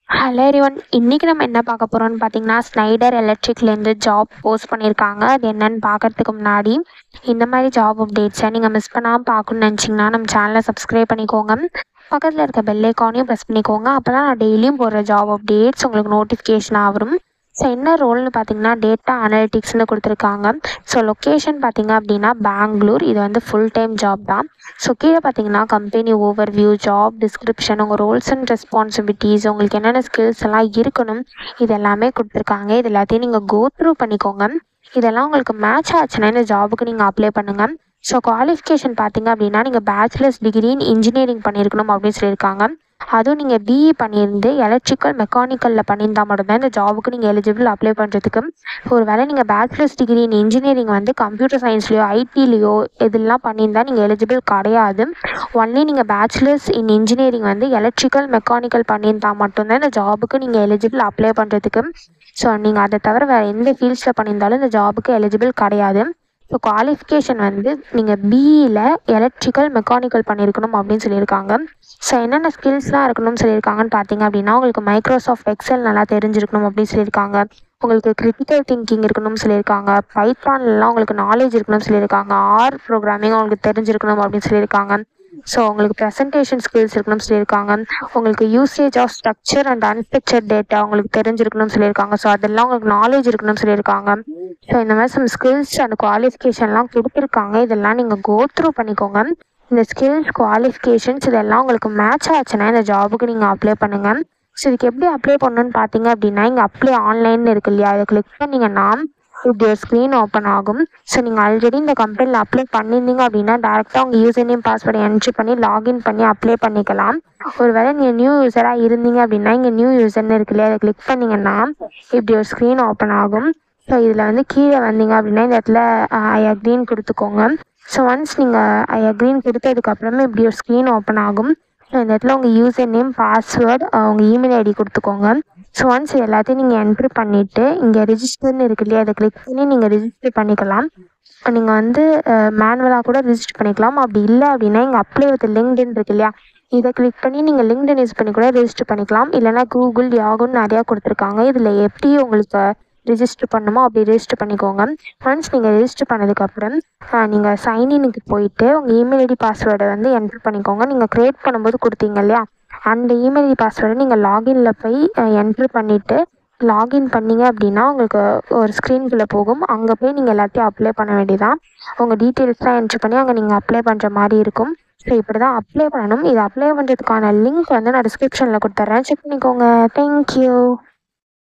Hello everyone, இன்றைக்கி நம்ம என்ன பார்க்க போகிறோம்னு பார்த்தீங்கன்னா, ஸ்னைடர் எலக்ட்ரிக்லேருந்து ஜாப் போஸ்ட் பண்ணியிருக்காங்க. அது என்னன்னு பார்க்கறதுக்கு முன்னாடி இந்த மாதிரி ஜாப் அப்டேட்ஸை நீங்கள் மிஸ் பண்ணாமல் பார்க்கணுன்னு நினச்சிங்கன்னா நம்ம சேனலை சப்ஸ்கிரைப் பண்ணிக்கோங்க. பக்கத்தில் இருக்க பெல் ஐக்கானையும் ப்ரெஸ் பண்ணிக்கோங்க. அப்போ தான் நான் டெய்லியும் போடுற ஜாப் அப்டேட்ஸ் உங்களுக்கு நோட்டிஃபிகேஷனாக வரும். ஸோ என்ன ரோல்னு பார்த்தீங்கன்னா, டேட்டா அனலிட்டிக்ஸ்னு கொடுத்துருக்காங்க. ஸோ லொக்கேஷன் பார்த்தீங்க அப்படின்னா பெங்களூர். இது வந்து ஃபுல் டைம் ஜாப் தான். ஸோ கீழே பார்த்தீங்கன்னா கம்பெனி ஓவர்வியூ, ஜாப் டிஸ்கிரிப்ஷன், உங்கள் ரோல்ஸ் அண்ட் ரெஸ்பான்சிபிலிட்டிஸ், உங்களுக்கு என்னென்ன ஸ்கில்ஸ் எல்லாம் இருக்கணும், இது எல்லாமே கொடுத்துருக்காங்க. இது எல்லாத்தையும் நீங்கள் கோ த்ரூ பண்ணிக்கோங்க. இதெல்லாம் உங்களுக்கு மேட்ச் ஆச்சுன்னா இந்த ஜாபுக்கு நீங்கள் அப்ளை பண்ணுங்கள். ஸோ குவாலிஃபிகேஷன் பார்த்தீங்க அப்படின்னா நீங்கள் பேச்சுலர்ஸ் டிகிரி இன் இன்ஜினியரிங் பண்ணியிருக்கணும் அப்படின்னு சொல்லியிருக்காங்க. அதுவும் நீங்கள் பிஇ பண்ணியிருந்து எலக்ட்ரிக்கல் மெக்கானிக்கலில் பண்ணியிருந்தால் மட்டும்தான் இந்த ஜாபுக்கு நீங்கள் எலிஜிபிள் அப்ளை பண்ணுறதுக்கு. ஒரு வேளை நீங்கள் பேச்சுலர்ஸ் டிகிரி இன் இன்ஜினியரிங் வந்து கம்ப்யூட்டர் சயின்ஸ்லையோ ஐடிலையோ இதெல்லாம் பண்ணியிருந்தால் நீங்கள் எலிஜிபிள் கிடையாது. ஒன்லி நீங்கள் பேச்சுலர்ஸ் இன் இன்ஜினியரிங் வந்து எலக்ட்ரிக்கல் மெக்கானிக்கல் பண்ணியிருந்தால் மட்டும்தான் இந்த ஜாபுக்கு நீங்கள் எலிஜிபிள் அப்ளை பண்ணுறதுக்கு. ஸோ நீங்கள் அதை தவிர வேறு எந்த ஃபீல்ட்ஸில் பண்ணியிருந்தாலும் இந்த ஜாபுக்கு எலிஜிபிள் கிடையாது. ஸோ குவாலிஃபிகேஷன் வந்து நீங்கள் பிஇயில் எலக்ட்ரிக்கல் மெக்கானிக்கல் பண்ணியிருக்கணும் அப்படின்னு சொல்லியிருக்காங்க. ஸோ என்னென்ன ஸ்கில்ஸ்லாம் இருக்கணும்னு சொல்லியிருக்காங்கன்னு பார்த்தீங்க அப்படின்னா, உங்களுக்கு மைக்ரோசாஃப்ட் எக்ஸல் நல்லா தெரிஞ்சிருக்கணும் அப்படின்னு சொல்லியிருக்காங்க. உங்களுக்கு கிரிட்டிக்கல் திங்கிங் இருக்கணும்னு சொல்லியிருக்காங்க. பைத்தான்லாம் உங்களுக்கு நாலேஜ் இருக்கணும்னு சொல்லியிருக்காங்க. ஆர் ப்ரோக்ராமிங் உங்களுக்கு தெரிஞ்சிருக்கணும் அப்படின்னு சொல்லியிருக்காங்க. ஸோ உங்களுக்கு ப்ரெசன்டேஷன் ஸ்கில்ஸ் இருக்கணும்னு சொல்லியிருக்காங்க. உங்களுக்கு usage of structure and unstructured data உங்களுக்கு தெரிஞ்சிருக்கணும்னு சொல்லியிருக்காங்க. ஸோ அதெல்லாம் உங்களுக்கு நாலேஜ் இருக்கணும்னு சொல்லியிருக்காங்க. ஸோ இந்த மாதிரி சம் ஸ்கில்ஸ் அண்ட் குவாலிஃபிகேஷன்லாம் கொடுத்துருக்காங்க. இதெல்லாம் நீங்கள் கோ த்ரூ பண்ணிக்கோங்க. இந்த ஸ்கில்ஸ், குவாலிஃபிகேஷன்ஸ் இதெல்லாம் உங்களுக்கு மேட்ச் ஆச்சுன்னா இந்த ஜாபுக்கு நீங்கள் அப்ளை பண்ணுங்கள். ஸோ இதுக்கு எப்படி அப்ளை பண்ணணுன்னு பார்த்தீங்க அப்படின்னா, இங்கே அப்ளை ஆன்லைன் இருக்கு இல்லையா, அதை கிளிக் பண்ணிங்கன்னா இப்படி ஒரு ஸ்க்ரீன் ஓப்பன் ஆகும். ஸோ நீங்கள் ஆல்ரெடி இந்த கம்பெனியில் அப்ளை பண்ணியிருந்தீங்க அப்படின்னா டேரெக்டாக உங்கள் யூசர் நேம் பாஸ்வேர்டை என்ட்ரி பண்ணி லாகின் பண்ணி அப்ளை பண்ணிக்கலாம். ஒரு வேளை நீங்கள் நியூ யூஸராக இருந்தீங்க அப்படின்னா இங்கே நியூ யூசர்னு இருக்கு இல்லையா, அதை கிளிக் பண்ணிங்கன்னா இப்படி ஒரு ஸ்க்ரீன் ஓப்பன் ஆகும். ஸோ இதில் வந்து கீழே வந்தீங்க அப்படின்னா இந்த இடத்துல ஐ அக்ரீன் கொடுத்துக்கோங்க. ஸோ ஒன்ஸ் நீங்கள் ஐ அக்ரீன் கொடுத்ததுக்கப்புறமே இப்படி ஒரு ஸ்க்ரீன் ஓப்பன் ஆகும். ஸோ இந்த இடத்துல உங்கள் யூசர் நேம், பாஸ்வேர்டு, உங்கள் இமெயில் ஐடி கொடுத்துக்கோங்க. ஸோ ஒன்ஸ் எல்லாத்தையும் நீங்கள் என்ட்ரு பண்ணிவிட்டு இங்கே ரிஜிஸ்டர்னு இருக்கு இல்லையா, அதை கிளிக் பண்ணி நீங்கள் ரிஜிஸ்டர் பண்ணிக்கலாம். நீங்கள் வந்து மேனுவலாக கூட ரிஜிஸ்டர் பண்ணிக்கலாம். அப்படி இல்லை அப்படின்னா இங்கே அப்ளை வித் லிங்க்டின் இருக்கு இல்லையா, இதை கிளிக் பண்ணி நீங்கள் லிங்க்டின் யூஸ் பண்ணி கூட ரிஜிஸ்டர் பண்ணிக்கலாம். இல்லைனா கூகுள், யாகுன்னு நிறையா கொடுத்துருக்காங்க. இதில் எப்படி உங்களுக்கு ரிஜிஸ்டர் பண்ணணுமோ அப்படி ரிஜிஸ்டர் பண்ணிக்கோங்க. ஒன்ஸ் நீங்கள் ரிஜிஸ்டர் பண்ணதுக்கப்புறம் நீங்கள் சைன்இனுக்கு போயிட்டு உங்கள் இமெயில் ஐடி பாஸ்வேர்டை வந்து என்ட்ரு பண்ணிக்கோங்க. நீங்கள் க்ரியேட் பண்ணும்போது கொடுத்தீங்க இல்லையா, அந்த இமெயில் ஐடி பாஸ்வேர்டை நீங்கள் லாகின்ல போய் என்ட்ரு பண்ணிவிட்டு லாகின் பண்ணிங்க அப்படின்னா உங்களுக்கு ஒரு ஸ்க்ரீனுக்குள்ளே போகும். அங்கே போய் நீங்கள் எல்லாத்தையும் அப்ளை பண்ண வேண்டியதான். உங்கள் டீட்டெயில்ஸ்லாம் என்ட்ரு பண்ணி அங்கே நீங்கள் அப்ளை பண்ணுற மாதிரி இருக்கும். ஸோ இப்படி தான் அப்ளை பண்ணணும். இது அப்ளை பண்ணுறதுக்கான லிங்க் வந்து நான் டிஸ்கிரிப்ஷனில் கொடுத்துட்றேன், செக் பண்ணிக்கோங்க. தேங்க்யூ.